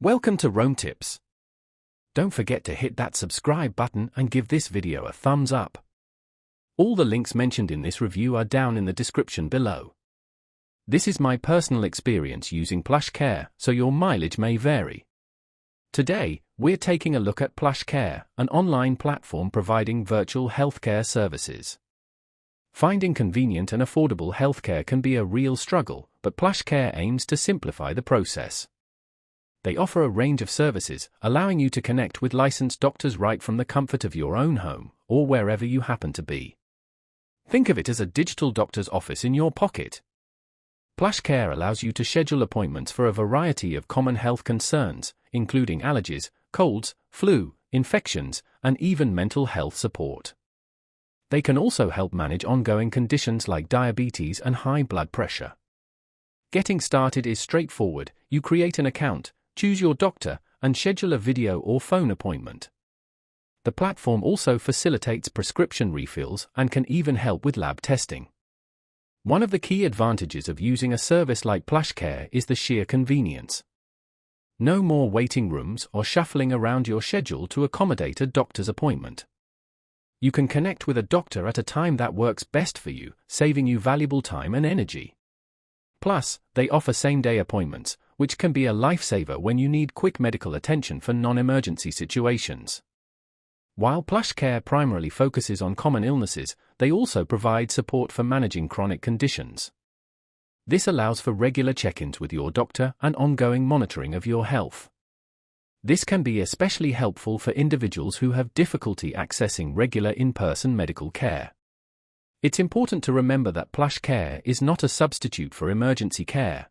Welcome to Rome Tips. Don't forget to hit that subscribe button and give this video a thumbs up. All the links mentioned in this review are down in the description below. This is my personal experience using PlushCare, so your mileage may vary. Today, we're taking a look at PlushCare, an online platform providing virtual healthcare services. Finding convenient and affordable healthcare can be a real struggle, but PlushCare aims to simplify the process. They offer a range of services, allowing you to connect with licensed doctors right from the comfort of your own home, or wherever you happen to be. Think of it as a digital doctor's office in your pocket. PlushCare allows you to schedule appointments for a variety of common health concerns, including allergies, colds, flu, infections, and even mental health support. They can also help manage ongoing conditions like diabetes and high blood pressure. Getting started is straightforward. You create an account, choose your doctor, and schedule a video or phone appointment. The platform also facilitates prescription refills and can even help with lab testing. One of the key advantages of using a service like PlushCare is the sheer convenience. No more waiting rooms or shuffling around your schedule to accommodate a doctor's appointment. You can connect with a doctor at a time that works best for you, saving you valuable time and energy. Plus, they offer same-day appointments, which can be a lifesaver when you need quick medical attention for non-emergency situations. While PlushCare primarily focuses on common illnesses, they also provide support for managing chronic conditions. This allows for regular check-ins with your doctor and ongoing monitoring of your health. This can be especially helpful for individuals who have difficulty accessing regular in-person medical care. It's important to remember that PlushCare is not a substitute for emergency care.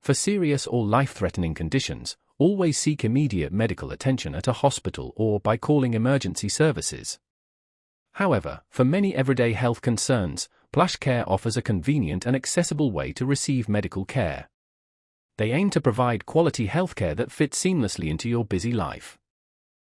For serious or life-threatening conditions, always seek immediate medical attention at a hospital or by calling emergency services. However, for many everyday health concerns, PlushCare offers a convenient and accessible way to receive medical care. They aim to provide quality healthcare that fits seamlessly into your busy life.